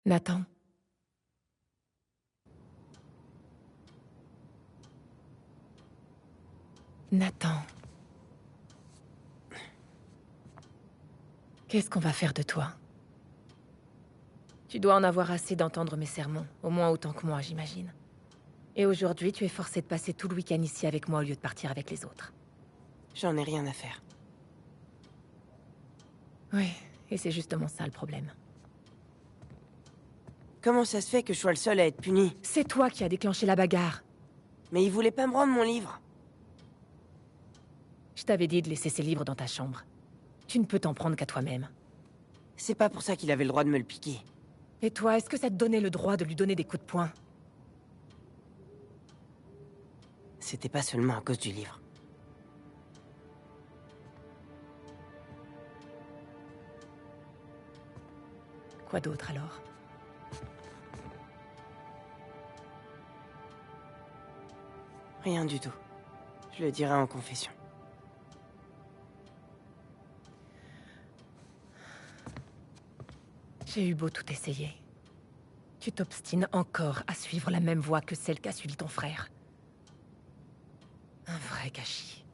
Nathan. Nathan. Qu'est-ce qu'on va faire de toi? Tu dois en avoir assez d'entendre mes sermons, au moins autant que moi, j'imagine. Et aujourd'hui, tu es forcé de passer tout le week-end ici avec moi au lieu de partir avec les autres. J'en ai rien à faire. Oui, et c'est justement ça le problème. Comment ça se fait que je sois le seul à être puni? C'est toi qui as déclenché la bagarre. Mais il voulait pas me rendre mon livre. Je t'avais dit de laisser ces livres dans ta chambre. Tu ne peux t'en prendre qu'à toi-même. C'est pas pour ça qu'il avait le droit de me le piquer. Et toi, est-ce que ça te donnait le droit de lui donner des coups de poing? C'était pas seulement à cause du livre. Quoi d'autre alors? Rien du tout. Je le dirai en confession. J'ai eu beau tout essayer. Tu t'obstines encore à suivre la même voie que celle qu'a suivi ton frère. Un vrai gâchis.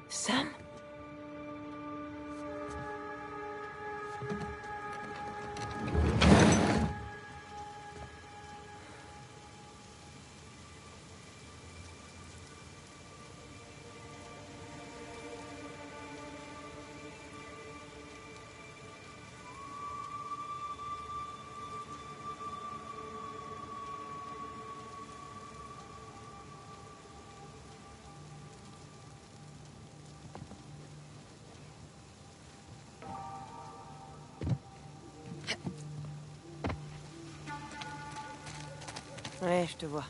Sam? Ouais, je te vois.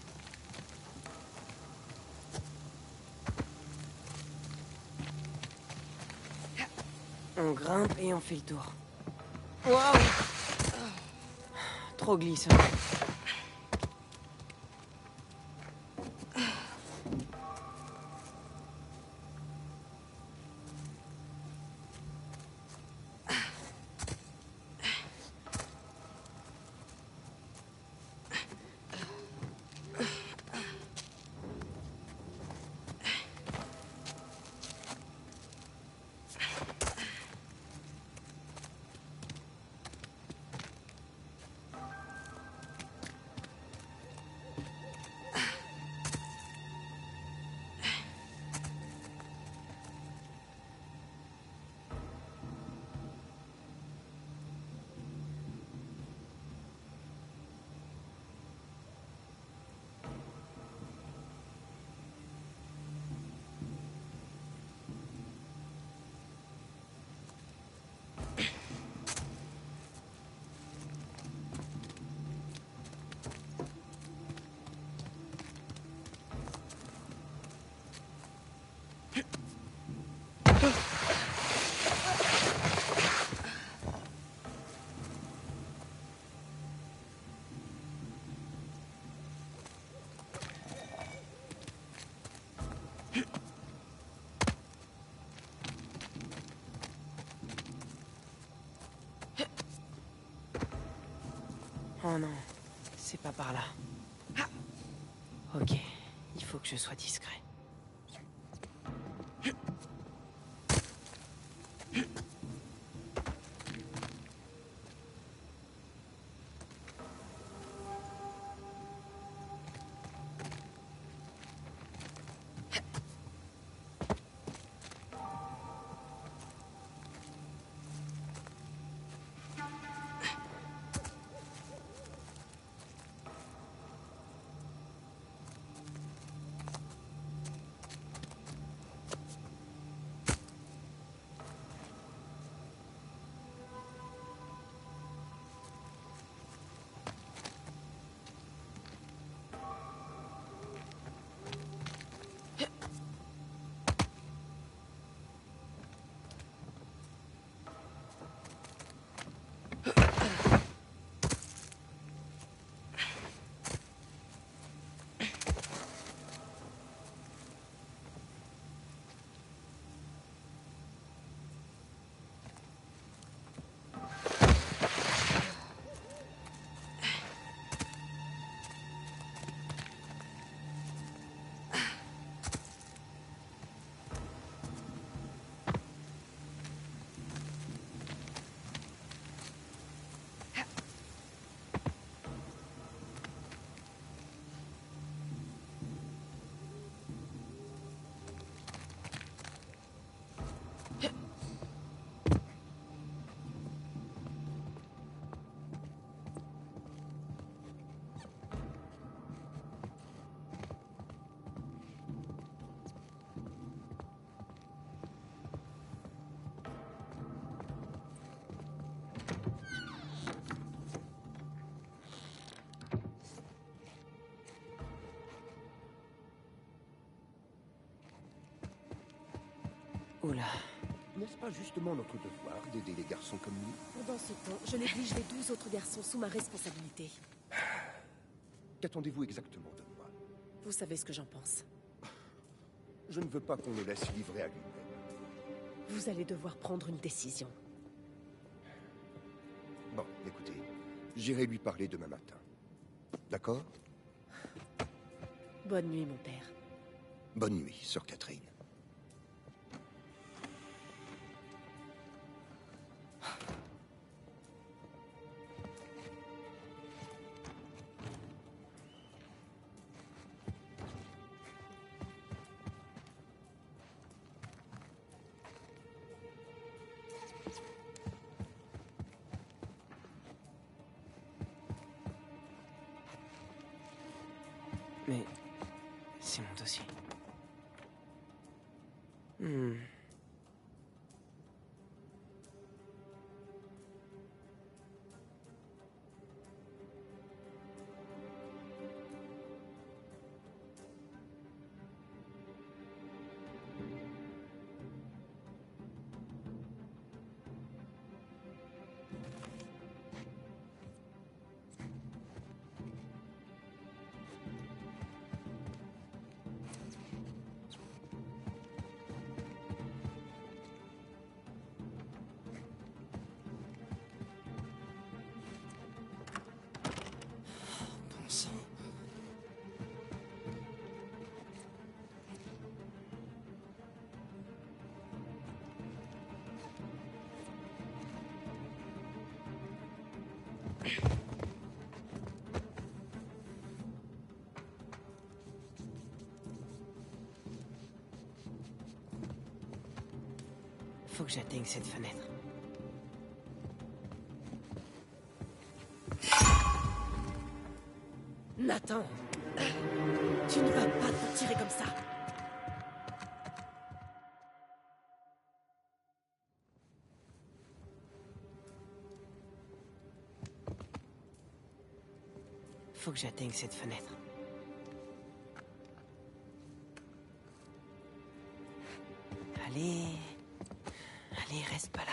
On grimpe et on fait le tour. Waouh! Trop glissant. Oh non, c'est pas par là. Ok, il faut que je sois discret. Oula. N'est-ce pas justement notre devoir d'aider les garçons comme nous? Pendant ce temps, je néglige les 12 autres garçons sous ma responsabilité. Qu'attendez-vous exactement de moi? Vous savez ce que j'en pense. Je ne veux pas qu'on le laisse livrer à lui-même. Vous allez devoir prendre une décision. Bon, écoutez, j'irai lui parler demain matin. D'accord? Bonne nuit, mon père. Bonne nuit, sœur Catherine. Mais... c'est mon dossier. Bon sang. Faut que j'atteigne cette fenêtre. Nathan! Tu ne vas pas t'en tirer comme ça! Faut que j'atteigne cette fenêtre. Allez... Allez, reste pas là.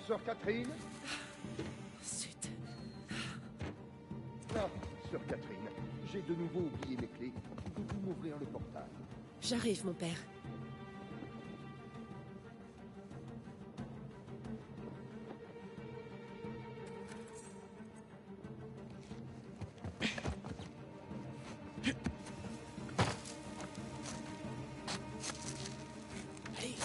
Sœur Catherine? Zut. Ah, sœur Catherine, j'ai de nouveau oublié mes clés. Pouvez-vous m'ouvrir le portail? J'arrive, mon père. Allez.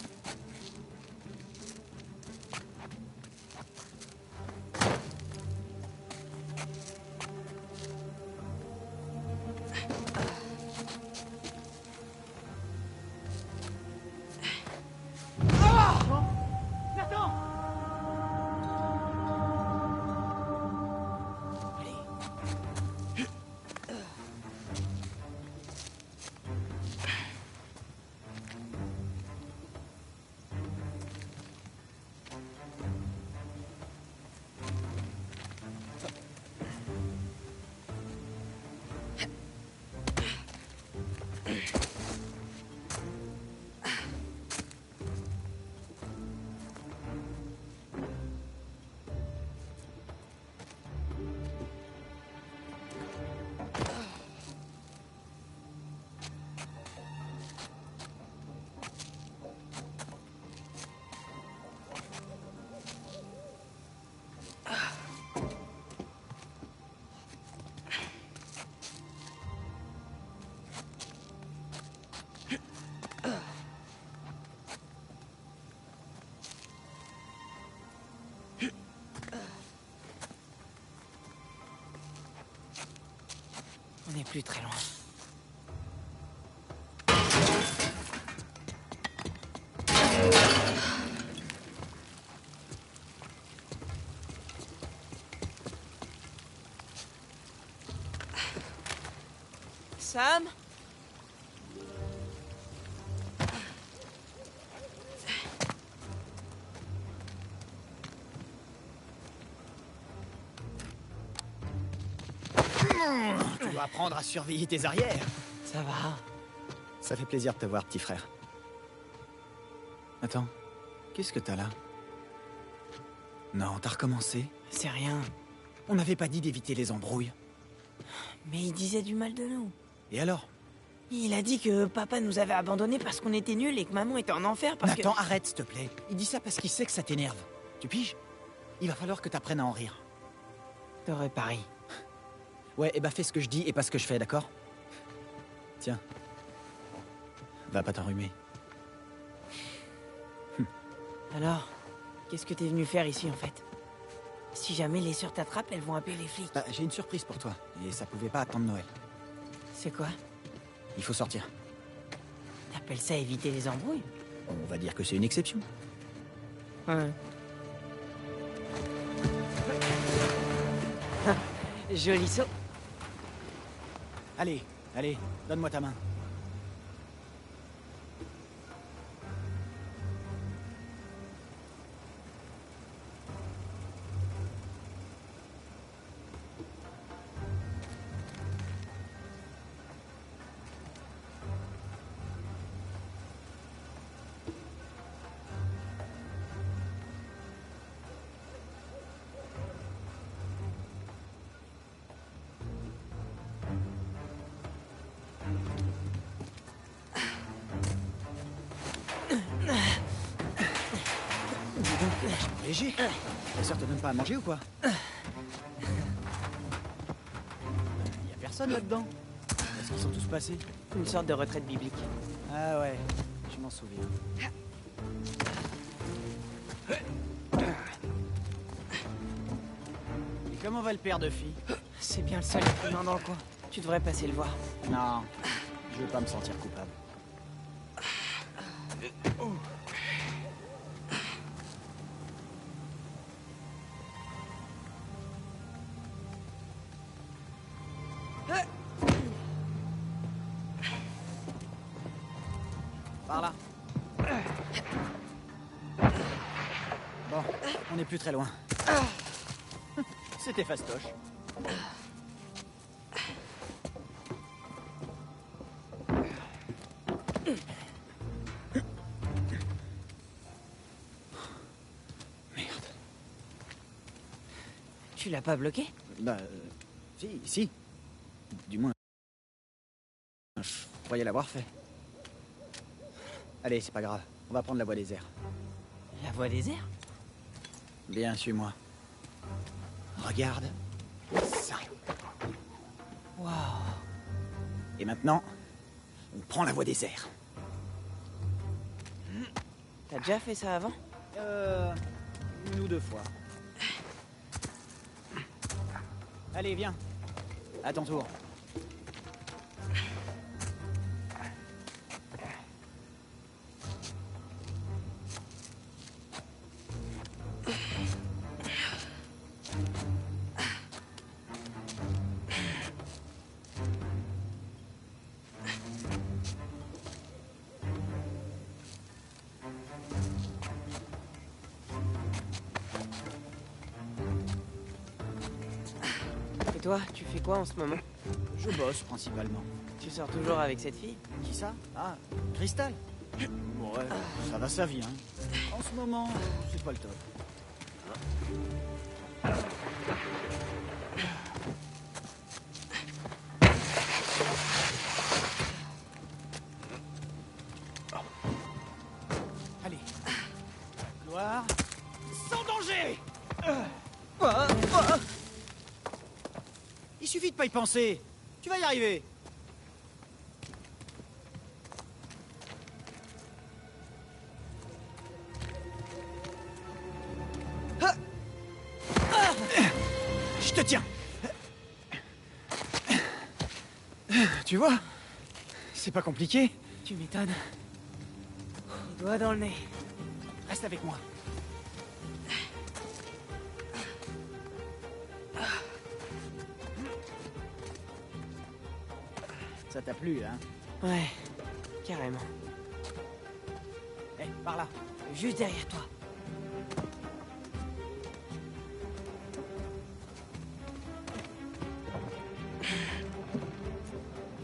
n'est plus très loin. Sam? Tu dois apprendre à surveiller tes arrières. Ça va. Ça fait plaisir de te voir, petit frère. Attends, qu'est-ce que t'as là? Non, t'as recommencé? C'est rien. On n'avait pas dit d'éviter les embrouilles. Mais il disait du mal de nous. Et alors? Il a dit que papa nous avait abandonnés parce qu'on était nuls et que maman était en enfer parce Nathan, arrête, s'il te plaît. Il dit ça parce qu'il sait que ça t'énerve. Tu piges? Il va falloir que t'apprennes à en rire. que... T'aurais pari. Ouais, et bah fais ce que je dis et pas ce que je fais, d'accord? Tiens. Va pas t'enrhumer. Alors, qu'est-ce que t'es venu faire ici, en fait? Si jamais les sœurs t'attrapent, elles vont appeler les flics. Bah, j'ai une surprise pour toi. Et ça pouvait pas attendre Noël. C'est quoi? Il faut sortir. T'appelles ça éviter les embrouilles? On va dire que c'est une exception. Ouais. Joli saut. Allez, allez, donne-moi ta main. Léger. Ta sœur te donne pas à manger ou quoi? Y a personne là-dedans. Est-ce qu'ils sont tous passés? Une sorte de retraite biblique. Ah ouais, je m'en souviens. Et comment va le père de fille? C'est bien le seul être humain dans le coin. Tu devrais passer le voir. Non, je veux pas me sentir coupable. Par là. Bon, on n'est plus très loin. C'était fastoche. Merde. Tu l'as pas bloqué? Bah, si. Du moins, je croyais l'avoir fait. Allez, c'est pas grave. On va prendre la voie des airs. La voie des airs? Bien, suis-moi. Regarde ça. Waouh. Et maintenant, on prend la voie des airs. T'as déjà fait ça avant? Une ou deux fois. Allez, viens. À ton tour. Et toi, tu fais quoi en ce moment? Je bosse principalement. Tu sors toujours avec cette fille? Qui ça? Ah, Cristal. Ouais, ça va sa vie, hein. En ce moment, c'est pas le top. Allez. Gloire. Sans danger. Il suffit de pas y penser. Tu vas y arriver. Je te tiens. Tu vois? C'est pas compliqué. Tu m'étonnes. Les doigts dans le nez. Reste avec moi. Ça t'a plu, hein? Ouais, carrément. Eh, par là. Juste derrière toi.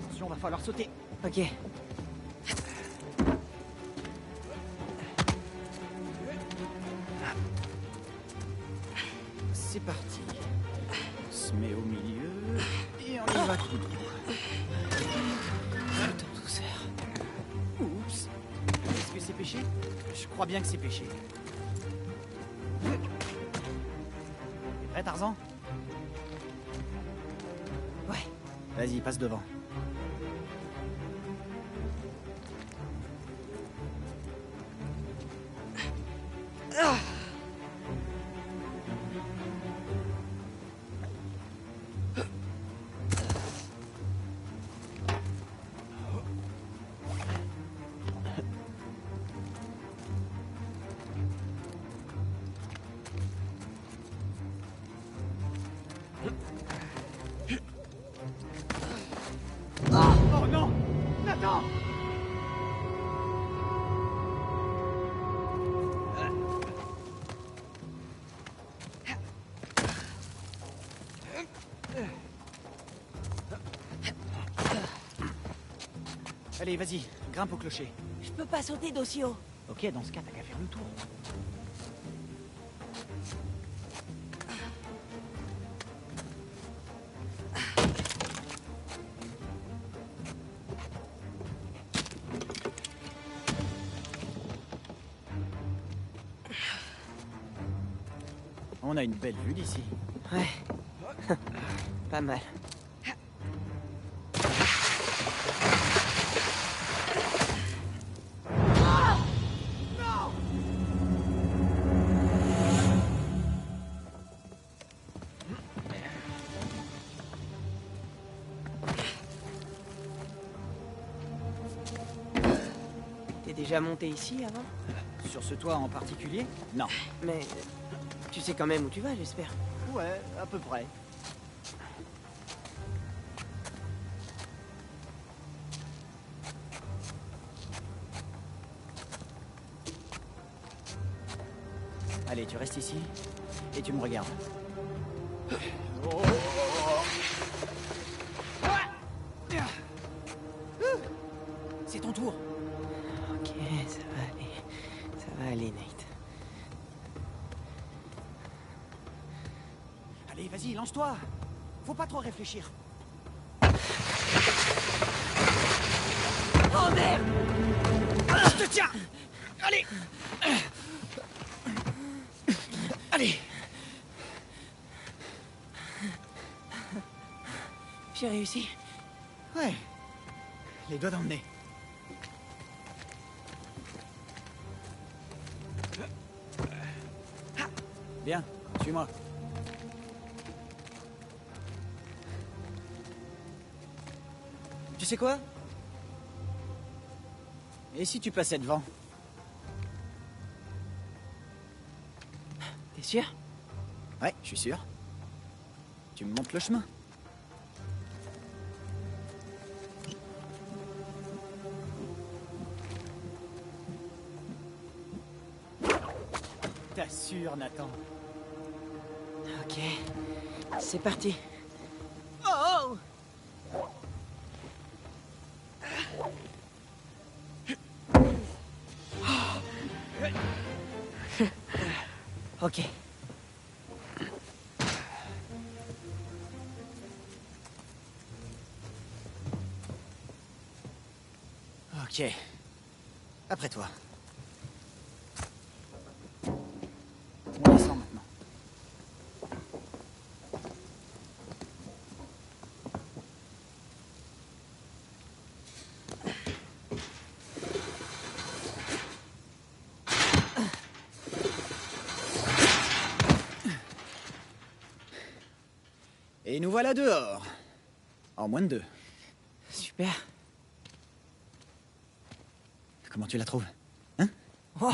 Attention, va falloir sauter. Ok. C'est parti. On se met au milieu et on y va tout droit. Tout en douceur. Oups. Est-ce que c'est péché? Je crois bien que c'est péché. T'es prêt, Tarzan? Ouais. Vas-y, passe devant. Oh non! Nathan! Allez, vas-y, grimpe au clocher. Je peux pas sauter d'aussi haut. Ok, dans ce cas, t'as qu'à faire le tour. On a une belle vue d'ici. Ouais. Pas mal. T'es déjà monté ici avant? Sur ce toit en particulier? Non. Mais tu sais quand même où tu vas, j'espère. Ouais, à peu près. Allez, tu restes ici et tu me regardes. C'est ton tour. Ok, ça va aller. Ça va aller, Nate. Allez, vas-y, lance-toi. Faut pas trop réfléchir. Oh merde! Je te tiens. Allez. Allez. J'ai réussi. Ouais. Les doigts dans le nez. Bien, suis-moi. Tu sais quoi? Et si tu passais devant? T'es sûr? Ouais, je suis sûr. Tu me montres le chemin. T'assures, Nathan. Ok. C'est parti. Oh! Ok. Ok. Après toi. On descend maintenant. Et nous voilà dehors. En moins de 2. Super. Super. Comment tu la trouves? Wow,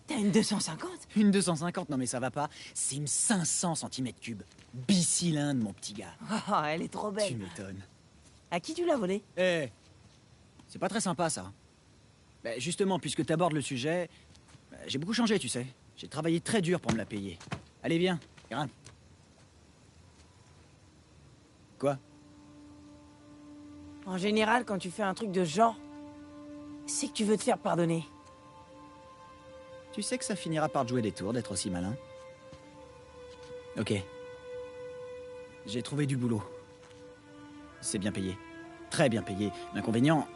t'as une 250? Une 250? Non mais ça va pas. C'est une 500 cm3. Bicylindre, mon petit gars. Oh, elle est trop Tu belle. m'étonnes. À qui tu l'as volée? Eh, c'est pas très sympa, ça. Ben, justement, puisque t'abordes le sujet, j'ai beaucoup changé, tu sais. J'ai travaillé très dur pour me la payer. Allez, viens, grimpe. Quoi? En général, quand tu fais un truc de ce genre, c'est que tu veux te faire pardonner. Tu sais que ça finira par te jouer des tours d'être aussi malin. Ok. J'ai trouvé du boulot. C'est bien payé. Très bien payé. L'inconvénient,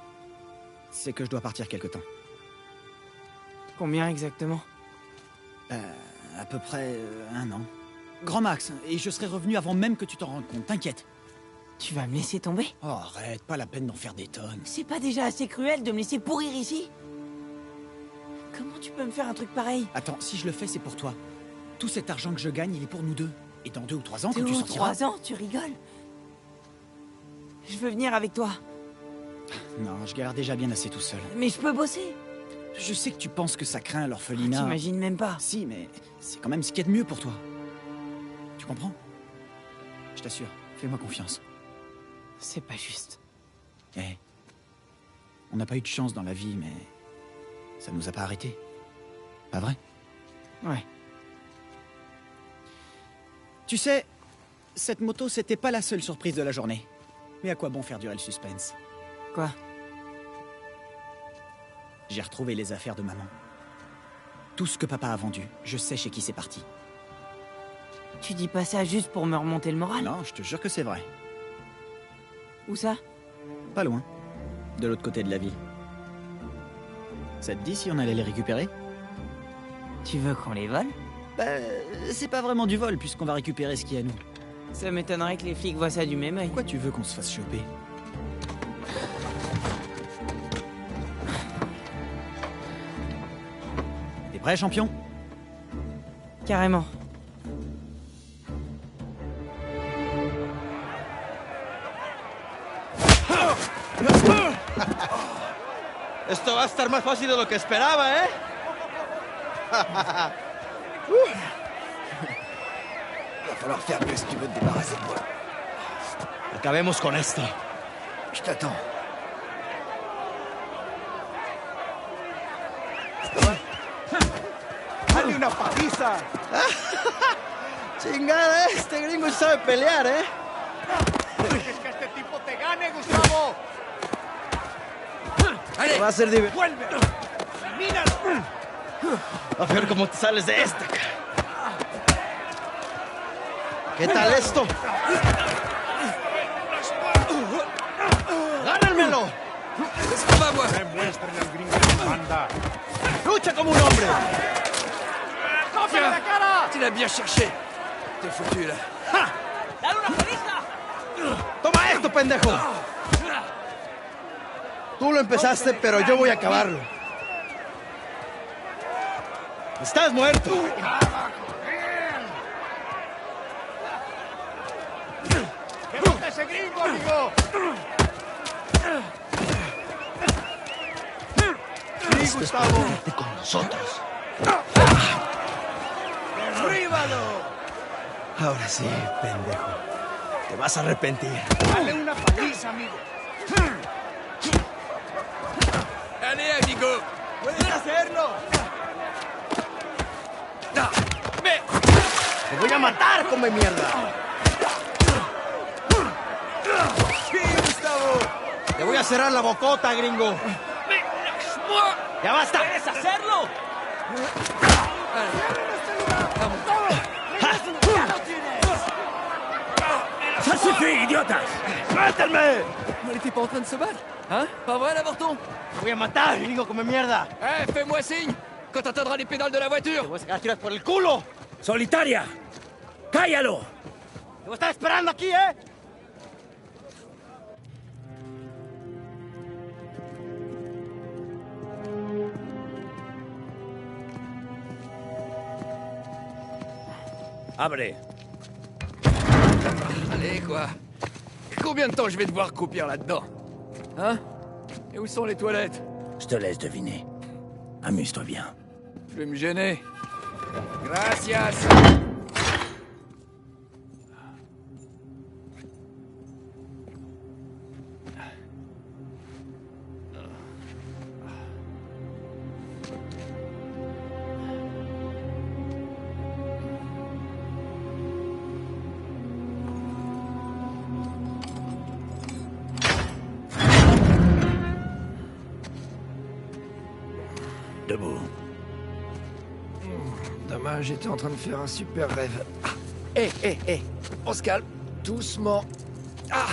c'est que je dois partir quelque temps. Combien exactement? À peu près 1 an. Grand max, et je serai revenu avant même que tu t'en rendes compte, t'inquiète. Tu vas me laisser tomber? Oh, arrête, pas la peine d'en faire des tonnes. C'est pas déjà assez cruel de me laisser pourrir ici? Comment tu peux me faire un truc pareil? Attends, si je le fais, c'est pour toi. Tout cet argent que je gagne, il est pour nous deux. Et dans 2 ou 3 ans, 2 quand tu ou sortiras... 3 ans, tu rigoles? Je veux venir avec toi. Non, je galère déjà bien assez tout seul. Mais je peux bosser. Je sais que tu penses que ça craint l'orphelinat. T'imagines même pas. Si, mais c'est quand même ce qu'il y a de mieux pour toi. Tu comprends? Je t'assure, fais-moi confiance. C'est pas juste. Eh, on n'a pas eu de chance dans la vie, mais ça nous a pas arrêtés. Pas vrai? Ouais. Tu sais, cette moto, c'était pas la seule surprise de la journée. Mais à quoi bon faire durer le suspense? Quoi? J'ai retrouvé les affaires de maman. Tout ce que papa a vendu, je sais chez qui c'est parti. Tu dis pas ça juste pour me remonter le moral? Non, je te jure que c'est vrai. Où ça? Pas loin. De l'autre côté de la ville. Ça te dit si on allait les récupérer? Tu veux qu'on les vole? Bah, c'est pas vraiment du vol, puisqu'on va récupérer ce qui est à nous. Ça m'étonnerait que les flics voient ça du même œil. Pourquoi tu veux qu'on se fasse choper? T'es prêt, champion? Carrément. Esto va a estar más fácil de lo que esperaba, ¿eh? Va falloir faire mieux si tu veux te débarrasser de moi. Acabemos con esto. Je t'attends. ¡Dale una paliza! Chingada, este gringo sabe pelear, ¿eh? ¡Dejes que este tipo te gane, Gustavo! Va a ser divertido. ¡Vuelve! ¡Míralo! A ver cómo te sales de esta. ¿Qué tal esto? ¡Gánenmelo! Demuéstrenle al gringo que manda. ¡Lucha como un hombre! ¡Cógele la cara! Tu l'as bien cherché. T'es foutu, là. ¡Toma esto, pendejo! Tú lo empezaste, pero yo voy a acabarlo. ¡Estás muerto! ¡Que bote ese gringo, amigo! Sí, Gustavo. Con nosotros. ¡Derríbalo! Ahora sí, pendejo. Te vas a arrepentir. ¡Dale una paliza, amigo! ¡Allez, amigo! ¡Puedes hacerlo! ¡Te voy a matar, come mierda! ¡Sí, Gustavo! ¡Te voy a cerrar la bocota, gringo! ¡Ya basta! ¿Quieres hacerlo? ¡Ça suffit, idiotas! ¡Suéltenme! On n'était pas en train de se battre, hein? Pas vrai, l'avorton? ¡Te voy a matar, gringo, come mierda! Eh, fais-moi signe quand t'entendras les pédales de la ¡Te voiture! voy a sacar tiras por el culo! ¡Solitaria! ¡Cállalo! ¡Te voy a estar esperando aquí, eh! Abre. Allez, quoi. Combien de temps je vais devoir croupir là-dedans? Hein? Et où sont les toilettes? Je te laisse deviner. Amuse-toi bien. Je vais me gêner. Gracias! Debout. Dommage, j'étais en train de faire un super rêve. Ah. Hé, on se calme. Doucement. Ah!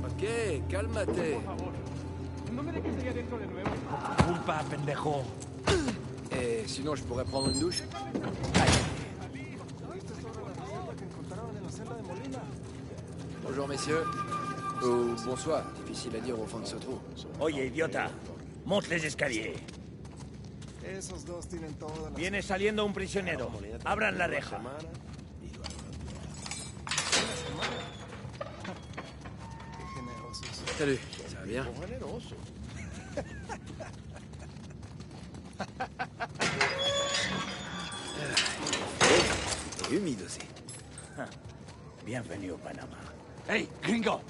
Ok, calmate. Culpa, pendejo. Et sinon, je pourrais prendre une douche? Bonjour, messieurs. Ou bonsoir, difficile à dire au fond de ce trou. Oye, idiota. Monte les escaliers. Viene saliendo un prisionero. Abran la reja. Salut, ça va bien? C'est humide aussi. Bienvenido, Panamá. Hey, gringo.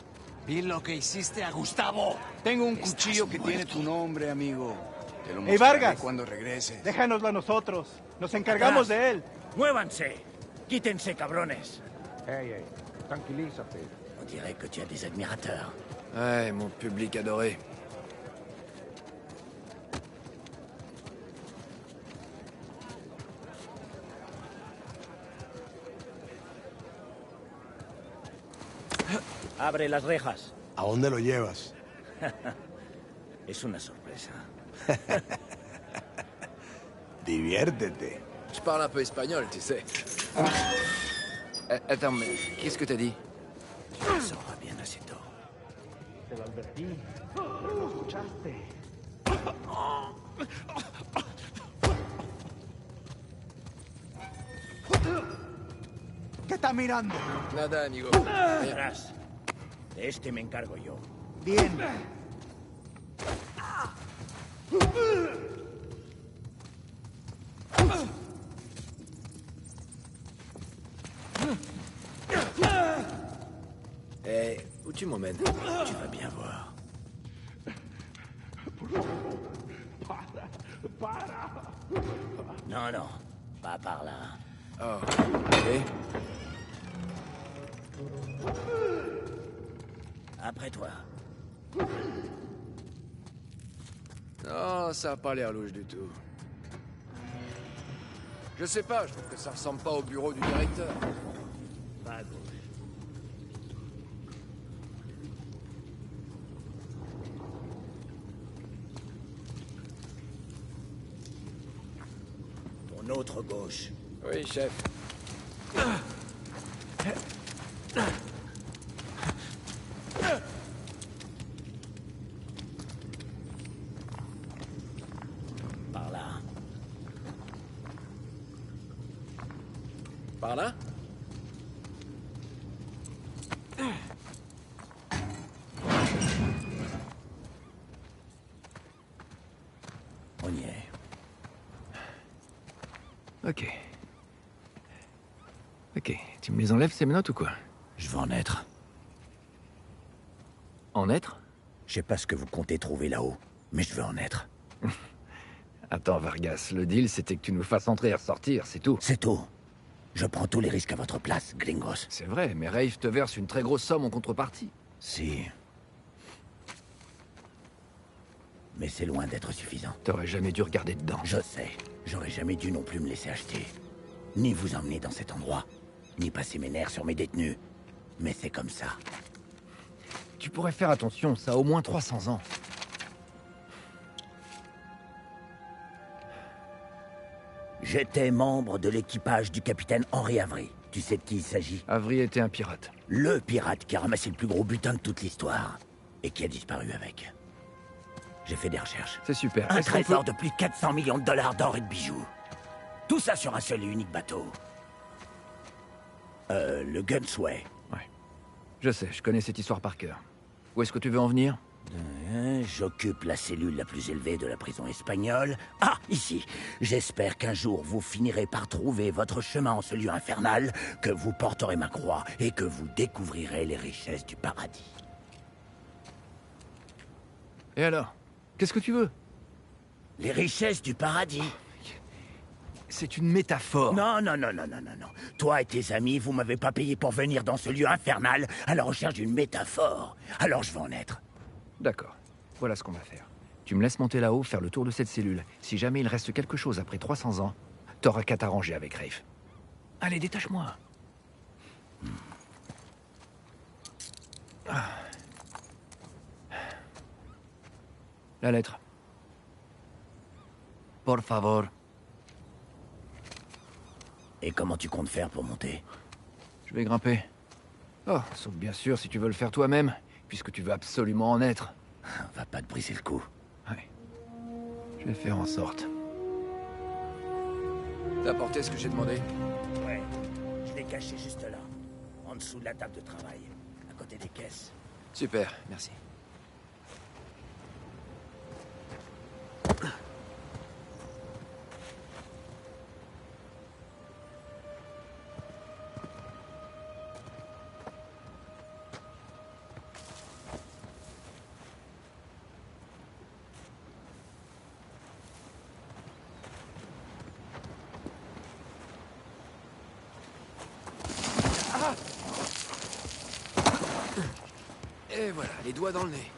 Vi lo que hiciste a Gustavo. Tengo un cuchillo que tiene tu nombre, amigo. Te lo Hey, mostraré Vargas. cuando regreses. Déjanoslo a nosotros. Nos encargamos de él. ¡Muévanse! ¡Quítense, cabrones! Hey, tranquilízate. On dirait que tu as des admirateurs. Ouais, mon public adoré. Abre las rejas. ¿A dónde lo llevas? Es una sorpresa. Diviértete. Je parle un peu espagnol, tu sais. Attends, mais qu'est-ce que t'as dit? Eso va bien así todo. ¿Qué está mirando? Nada, amigo. Atrás. De este me encargo yo. Bien. Où tu m'emmènes? Tu vas bien voir. Non, non. Pas par là. Oh, ok. Après toi. Non, ça a pas l'air louche du tout. Je sais pas, je trouve que ça ressemble pas au bureau du directeur. Va à gauche. Ton autre gauche. Oui, chef. Par là. Par là? On y est. Ok. Ok, tu me les enlèves ces menottes ou quoi? Je veux en être. En être? Je sais pas ce que vous comptez trouver là-haut, mais je veux en être. Attends, Vargas, le deal c'était que tu nous fasses entrer et ressortir, c'est tout. C'est tout. Je prends tous les risques à votre place, gringos. C'est vrai, mais Rafe te verse une très grosse somme en contrepartie. Si. Mais c'est loin d'être suffisant. T'aurais jamais dû regarder dedans. Je sais. J'aurais jamais dû non plus me laisser acheter. Ni vous emmener dans cet endroit. Ni passer mes nerfs sur mes détenus. Mais c'est comme ça. Tu pourrais faire attention, ça a au moins 300 ans. J'étais membre de l'équipage du capitaine Henri Avery. Tu sais de qui il s'agit? Avery était un pirate. Le pirate qui a ramassé le plus gros butin de toute l'histoire. Et qui a disparu avec. J'ai fait des recherches. C'est super. Un Est-ce qu'on trésor peut- de plus de 400 millions de dollars d'or et de bijoux. Tout ça sur un seul et unique bateau. Le Gunsway. Ouais. Je sais, je connais cette histoire par cœur. Où est-ce que tu veux en venir? J'occupe la cellule la plus élevée de la prison espagnole. Ah, ici. J'espère qu'un jour vous finirez par trouver votre chemin en ce lieu infernal, que vous porterez ma croix et que vous découvrirez les richesses du paradis. Et alors? Qu'est-ce que tu veux? Les richesses du paradis? C'est une métaphore. Non. Toi et tes amis, vous m'avez pas payé pour venir dans ce lieu infernal à la recherche d'une métaphore. Alors je vais en être. D'accord. Voilà ce qu'on va faire. Tu me laisses monter là-haut, faire le tour de cette cellule. Si jamais il reste quelque chose après 300 ans, t'auras qu'à t'arranger avec Rafe. Allez, détache-moi. Ah. La lettre. Por favor. Et comment tu comptes faire pour monter? Je vais grimper. Oh, sauf bien sûr si tu veux le faire toi-même, puisque tu veux absolument en être. Va pas te briser le cou. Ouais. Je vais faire en sorte. T'as apporté ce que j'ai demandé? Ouais. Je l'ai caché juste là. En dessous de la table de travail. À côté des caisses. Super, merci. Et voilà, les doigts dans le nez.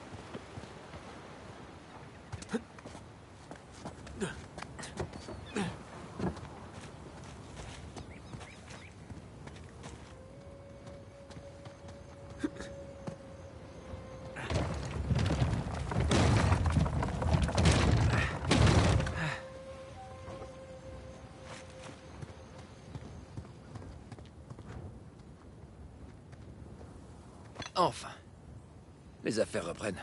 Enfin. Les affaires reprennent.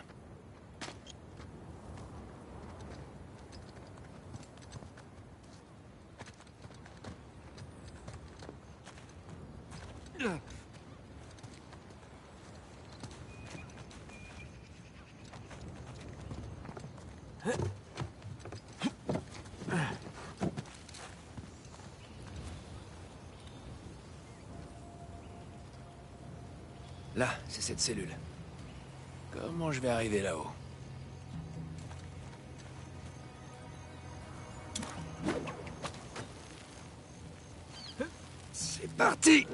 Là, c'est cette cellule. Comment je vais arriver là-haut? C'est parti!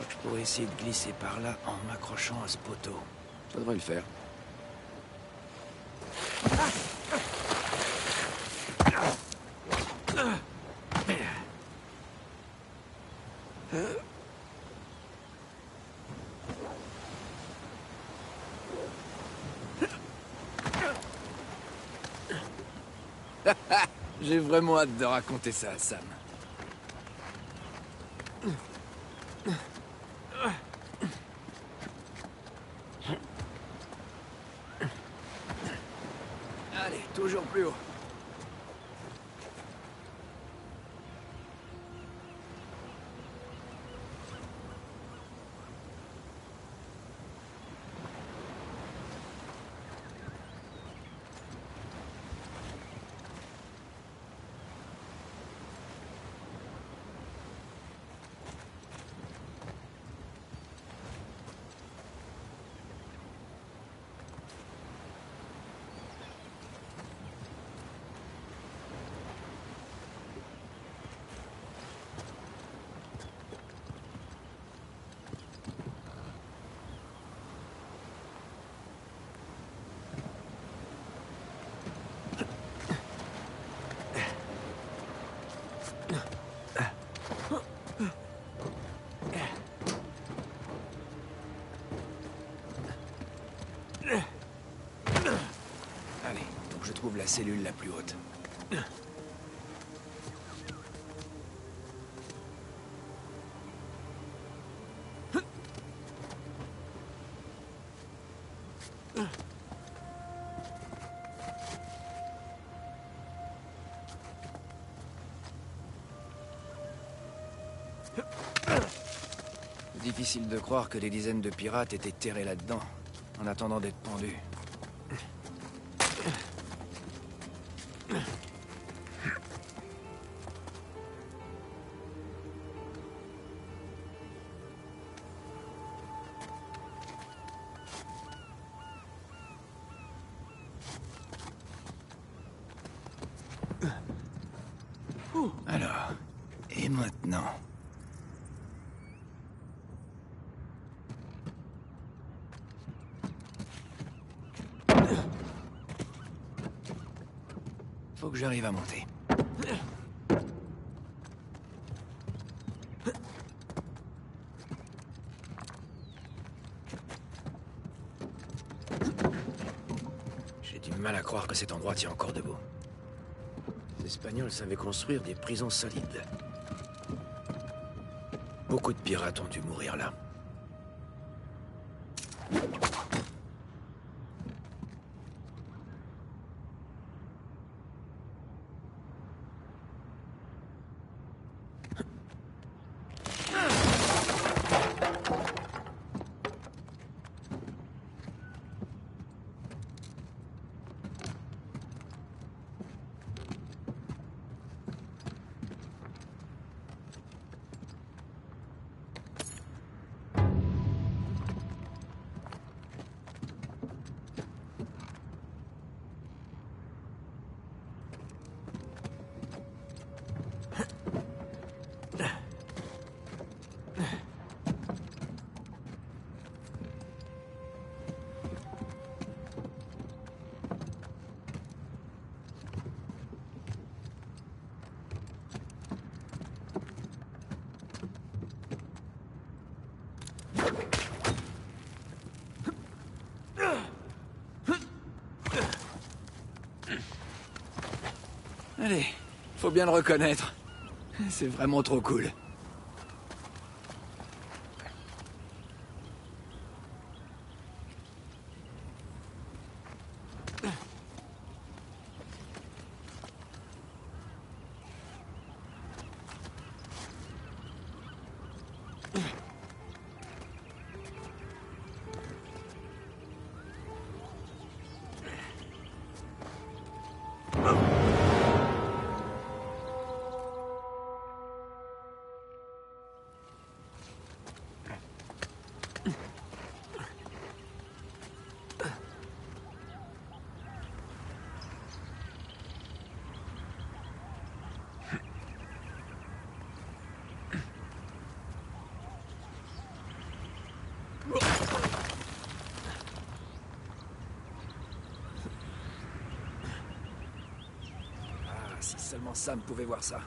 Je pourrais essayer de glisser par là en m'accrochant à ce poteau. Ça devrait le faire. J'ai vraiment hâte de raconter ça à Sam. Allez, toujours plus haut. Allez, donc je trouve la cellule la plus haute. Difficile de croire que des dizaines de pirates étaient terrés là-dedans, en attendant d'être pendus. Alors, et maintenant? Faut que j'arrive à monter. J'ai du mal à croire que cet endroit tient encore debout. Les Espagnols savaient construire des prisons solides. Beaucoup de pirates ont dû mourir là. Allez, faut bien le reconnaître. C'est vraiment trop cool. Si seulement Sam pouvait voir ça.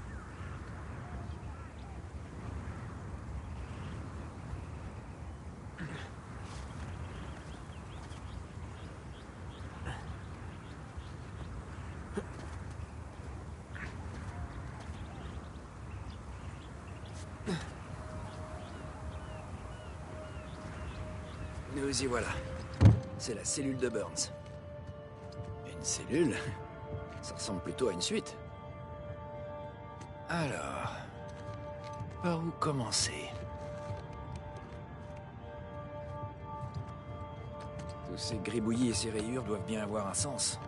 Nous y voilà. C'est la cellule de Burns. Une cellule? Ça ressemble plutôt à une suite. Alors... par où commencer? Tous ces gribouillis et ces rayures doivent bien avoir un sens.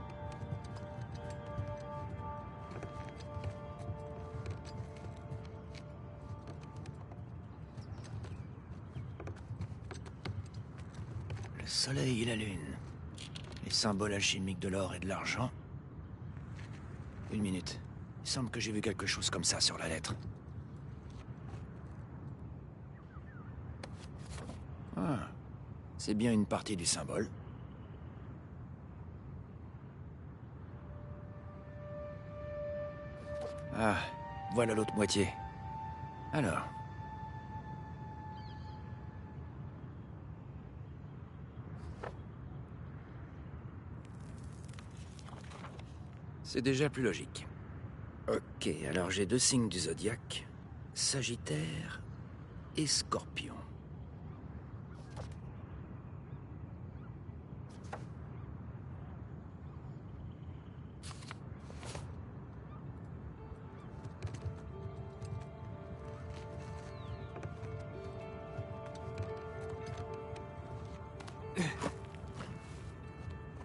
Le soleil et la lune. Les symboles alchimiques de l'or et de l'argent. Une minute. Il semble que j'ai vu quelque chose comme ça sur la lettre. Ah, c'est bien une partie du symbole. Ah, voilà l'autre moitié. Alors... c'est déjà plus logique. Ok, alors j'ai 2 signes du zodiaque. Sagittaire et Scorpion.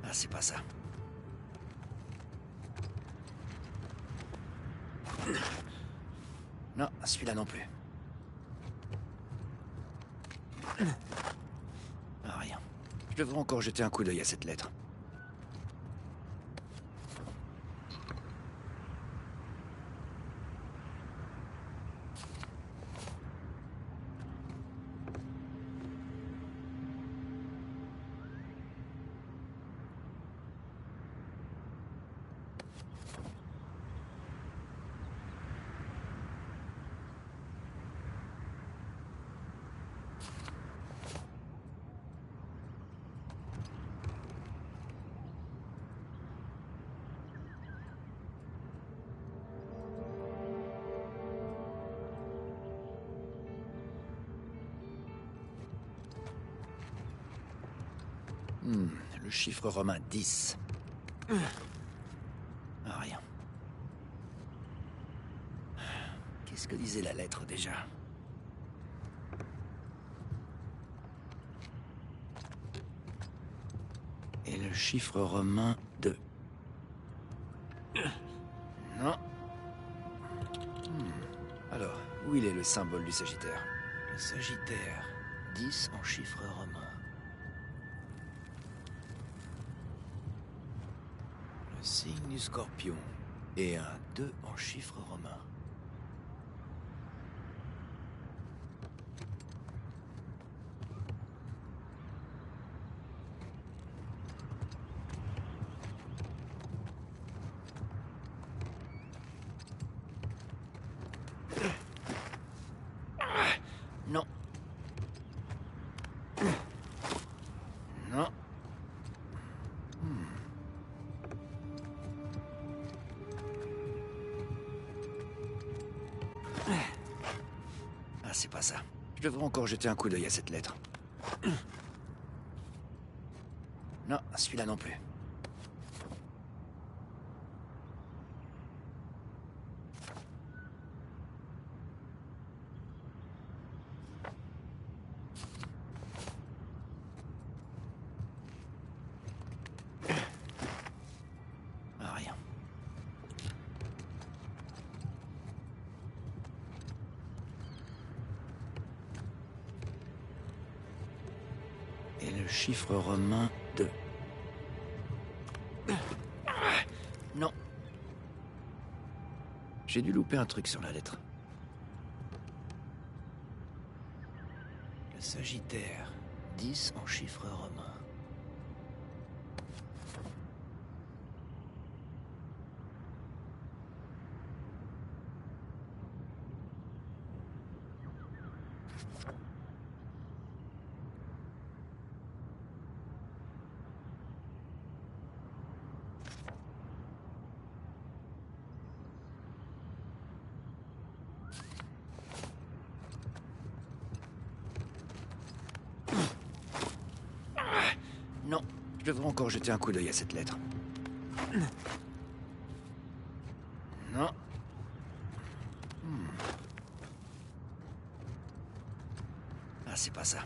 Ah, c'est pas ça. Non, celui-là non plus. Ah, rien. Je devrais encore jeter un coup d'œil à cette lettre. Le chiffre romain 10. Ah, rien. Qu'est-ce que disait la lettre déjà? Et le chiffre romain 2. Non. Alors, où il est le symbole du Sagittaire? Le Sagittaire, 10 en chiffre romain. Le signe du Scorpion et un 2 en chiffre romain. Non. Non. Ah, c'est pas ça. Je devrais encore jeter un coup d'œil à cette lettre. Non, celui-là non plus. Ah, rien. Et le chiffre romain 2. Non. J'ai dû louper un truc sur la lettre. Le Sagittaire, 10 en chiffre romain. Non, je devrais encore jeter un coup d'œil à cette lettre. Non. Ah, c'est pas ça.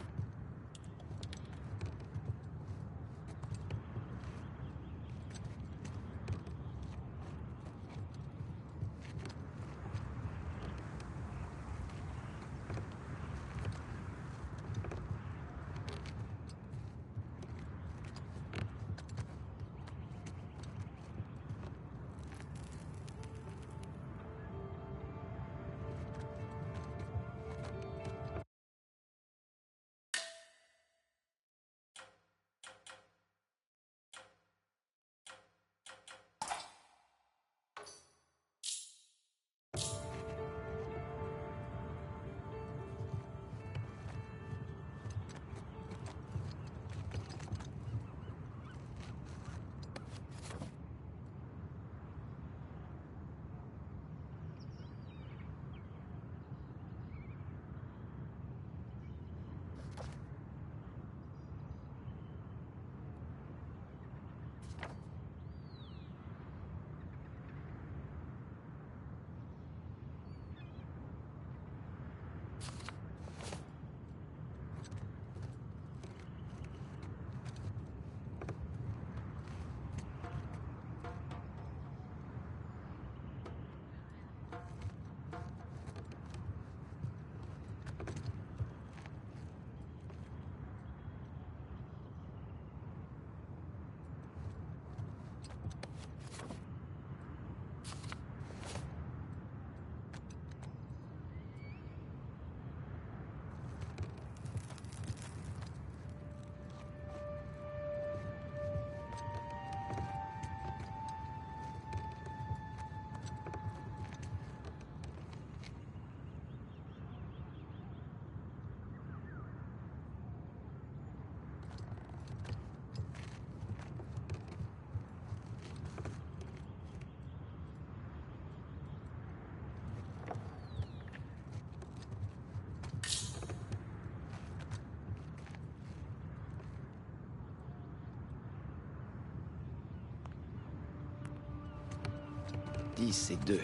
« 10 et 2.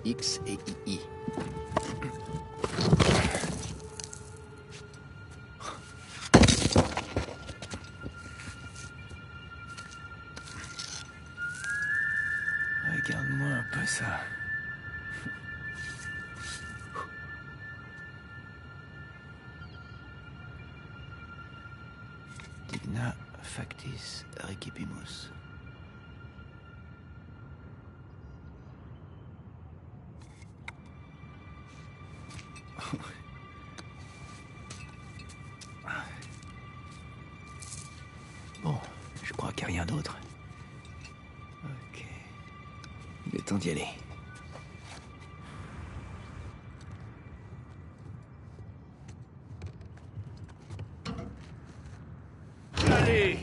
X et II. Regarde-moi un peu ça. Digna factis recipimus. Bon, je crois qu'il n'y a rien d'autre. Ok. Il est temps d'y aller. Allez!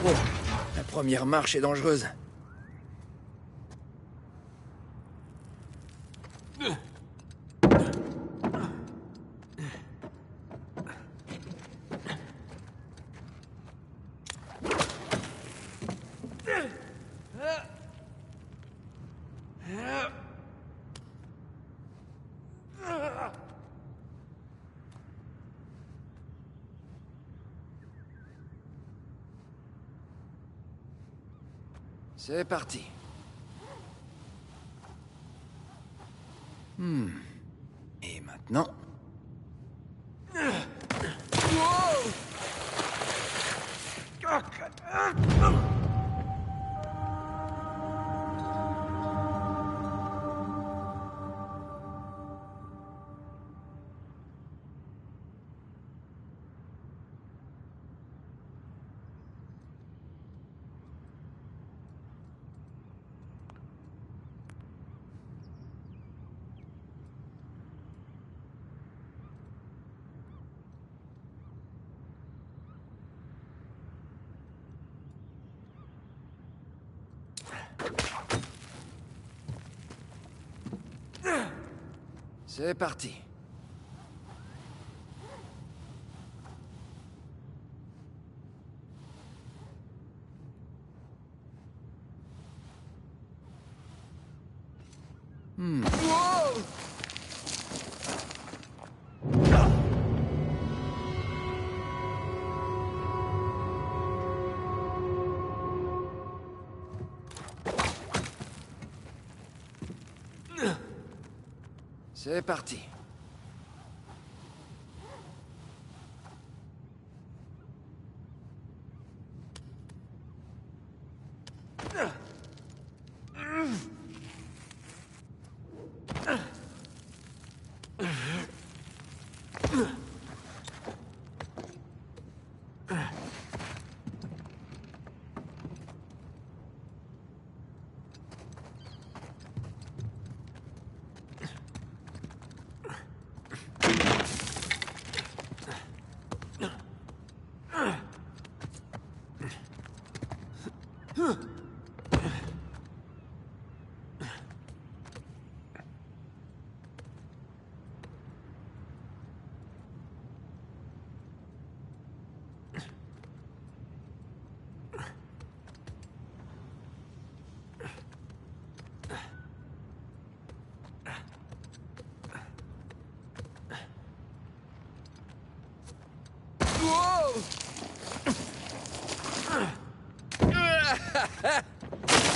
Oh, la première marche est dangereuse. C'est parti. Et maintenant... C'est parti. C'est parti.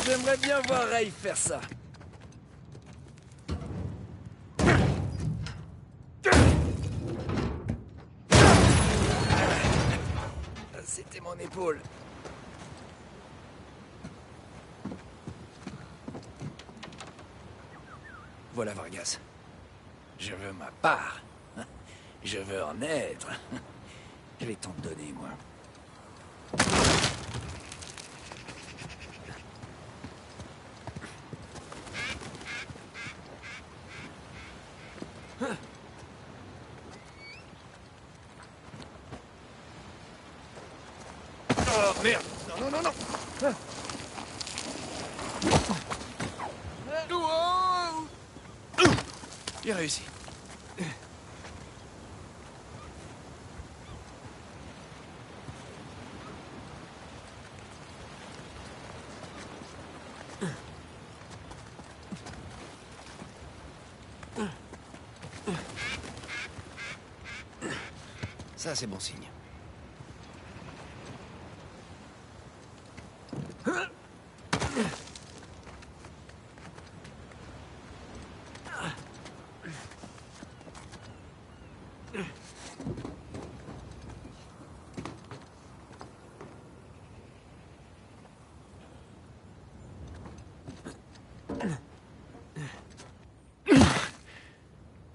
J'aimerais bien voir Ray faire ça. C'était mon épaule. Voilà Vargas. Je veux ma part. Je veux en être. Je vais t'en donner, moi. Oh, merde! Non, non, non, non! J'ai réussi. Ça, c'est bon signe.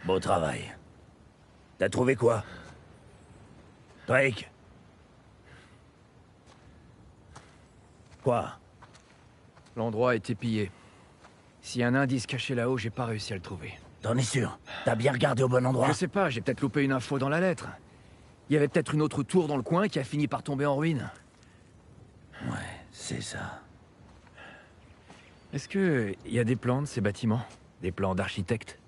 Beau travail. T'as trouvé quoi? Drake? Quoi? L'endroit a été pillé. S'il y a un indice caché là-haut, j'ai pas réussi à le trouver. T'en es sûr? T'as bien regardé au bon endroit? Je sais pas, j'ai peut-être loupé une info dans la lettre. Il y avait peut-être une autre tour dans le coin qui a fini par tomber en ruine. Ouais, c'est ça. Est-ce que y a des plans de ces bâtiments? Des plans d'architecte?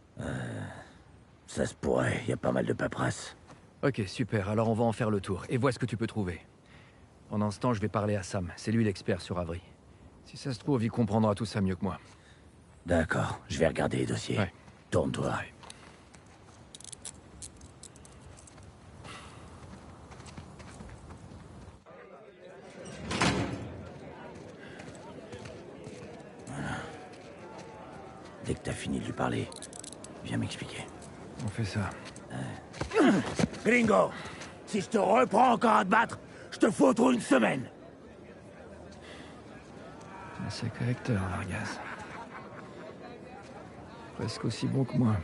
Ça se pourrait, y a pas mal de paperasse. Ok, super, alors on va en faire le tour, et vois ce que tu peux trouver. Pendant ce temps, je vais parler à Sam, c'est lui l'expert sur Avery. Si ça se trouve, il comprendra tout ça mieux que moi. D'accord, je vais regarder les dossiers. Ouais. Tourne-toi. Ouais. Dès que t'as fini de lui parler, viens m'expliquer. On fait ça. Gringo, si je te reprends encore à te battre, je te foutre une semaine. Un sacré acteur, Vargas. Presque aussi bon que moi.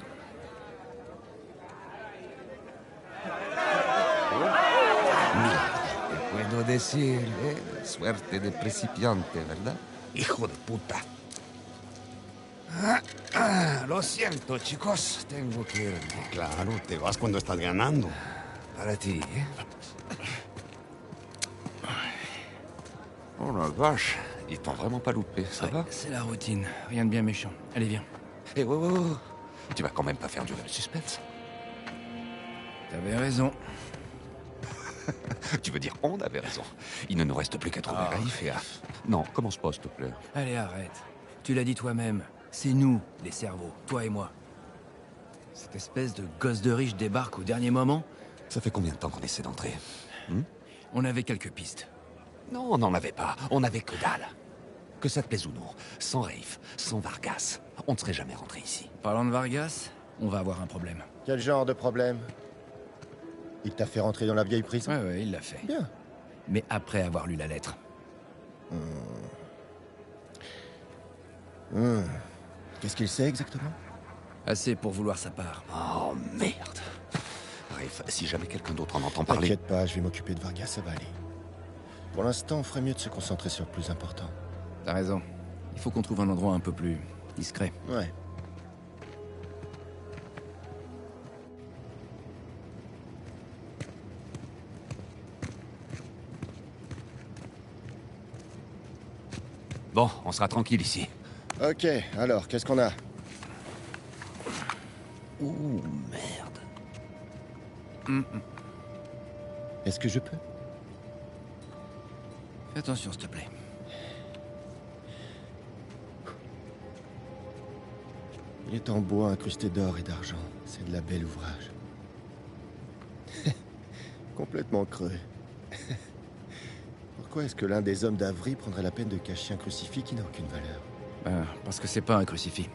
Puedo decir, suerte de principiante, ¿verdad? Hijo de puta. Lo siento, chicos. Tengo que irme. Claro, te vas cuando estás ganando. Para ti, ¿eh? Oh la vache, ils t'ont vraiment pas loupé, ça va? C'est la routine, rien de bien méchant. Allez, viens. Eh, ouais. Tu vas quand même pas faire durer le suspense. T'avais raison. Tu veux dire on avait raison. Il ne nous reste plus qu'à trouver Raif et à... Non, commence pas, s'il te plaît. Allez, arrête. Tu l'as dit toi-même. C'est nous, les cerveaux, toi et moi. Cette espèce de gosse de riche débarque au dernier moment. Ça fait combien de temps qu'on essaie d'entrer? On avait quelques pistes. Non, on n'en avait pas. On avait que dalle. Que ça te plaise ou non, sans Rafe, sans Vargas, on ne serait jamais rentré ici. Parlant de Vargas, on va avoir un problème. Quel genre de problème? Il t'a fait rentrer dans la vieille prison? Ouais, il l'a fait. Bien. Mais après avoir lu la lettre. Qu'est-ce qu'il sait exactement? Assez pour vouloir sa part. Oh, merde. Rafe, si jamais quelqu'un d'autre en entend parler... T'inquiète pas, je vais m'occuper de Vargas, ça va aller. Pour l'instant, on ferait mieux de se concentrer sur le plus important. T'as raison. Il faut qu'on trouve un endroit un peu plus discret. Ouais. Bon, on sera tranquille ici. Ok, alors, qu'est-ce qu'on a? Ouh, merde. Est-ce que je peux? Fais attention, s'il te plaît. Il est en bois incrusté d'or et d'argent. C'est de la belle ouvrage. Complètement creux. Pourquoi est-ce que l'un des hommes d'Avry prendrait la peine de cacher un crucifix qui n'a aucune valeur? Parce que c'est pas un crucifix.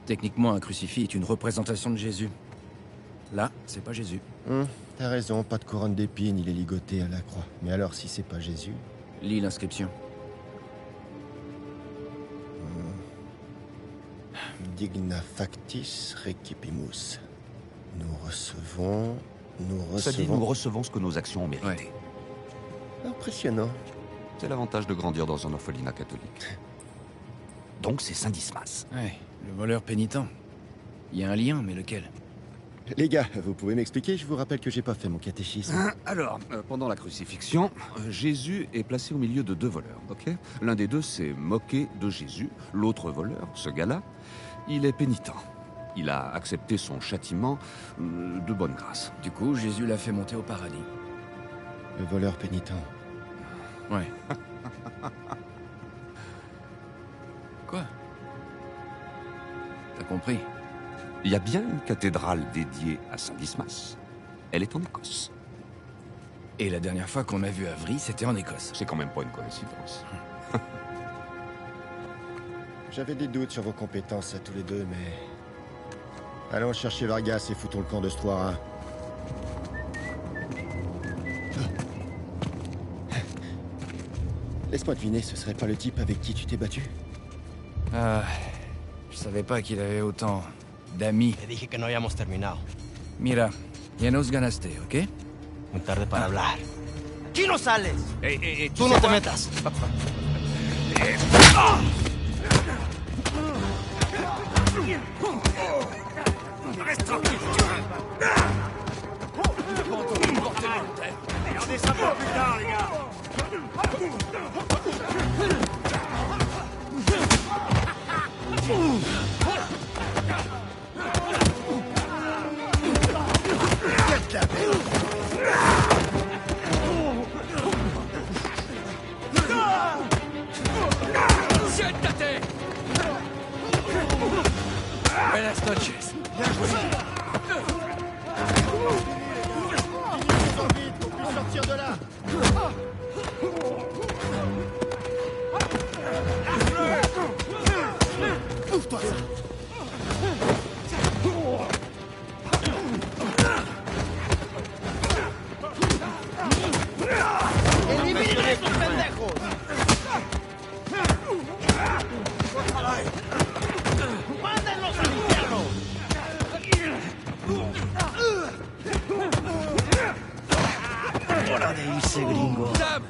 Techniquement, un crucifix est une représentation de Jésus. Là, c'est pas Jésus. T'as raison, pas de couronne d'épines, il est ligoté à la croix. Mais alors, si c'est pas Jésus... Lis l'inscription. Digna factis recipimus. Nous recevons... Ça dit, nous recevons ce que nos actions ont mérité. Ouais. Impressionnant. C'est l'avantage de grandir dans un orphelinat catholique. Donc c'est Saint Dismas. Ouais, le voleur pénitent. Il y a un lien, mais lequel? Les gars, vous pouvez m'expliquer? Je vous rappelle que j'ai pas fait mon catéchisme. Alors, pendant la crucifixion, Jésus est placé au milieu de deux voleurs, ok? L'un des deux s'est moqué de Jésus. L'autre voleur, ce gars-là, il est pénitent. Il a accepté son châtiment de bonne grâce. Du coup, Jésus l'a fait monter au paradis. Le voleur pénitent. Ouais. Quoi? T'as compris? Il y a bien une cathédrale dédiée à Saint Dismas. Elle est en Écosse. Et la dernière fois qu'on a vu Avry, c'était en Écosse. C'est quand même pas une coïncidence. J'avais des doutes sur vos compétences à tous les deux, mais... Allons chercher Vargas et foutons le camp de Stoira. Laisse-moi deviner, ce serait pas le type avec qui tu t'es battu? Je savais pas qu'il avait autant d'amis. Te dije que no habíamos terminado. Mira, ya nos ganaste, ¿ok? Muy tarde para hablar. ¡Aquí no sales! Tú no te metas. Reste tranquille. Regardez ça pour plus tard, les gars. ¡Siéntate! Buenas noches. Vite, pour plus sortir de là. Ouvre-toi ça. ¡Eliminen estos pendejos! ¡Mándenlos al infierno! Hora de irse, gringo. Sam,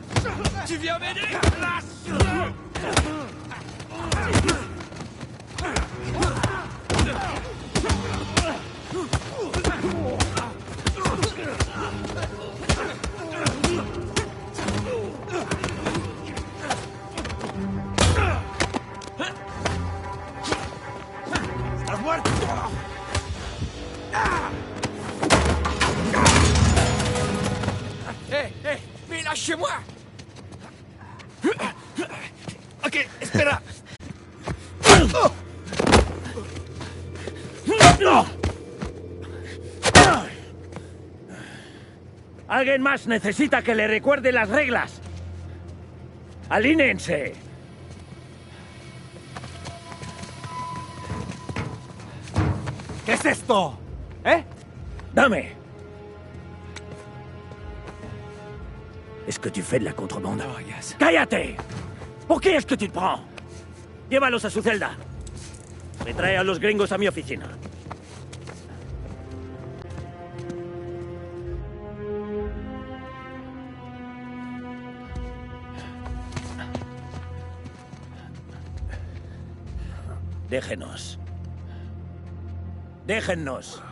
tu viens m'aider? ¡Estás muerto! Hé, mais lâchez-moi! Ok, espera! Alguien más necesita que le recuerde las reglas. Alínense. ¿Qué es esto? ¿Eh? Dame. Est-ce que tu fais de la contrebande? Oh, yes. ¡Cállate! ¿Por qué es que tu te prends? Llévalos a su celda. Me trae a los gringos a mi oficina. Déjenos. Déjennos.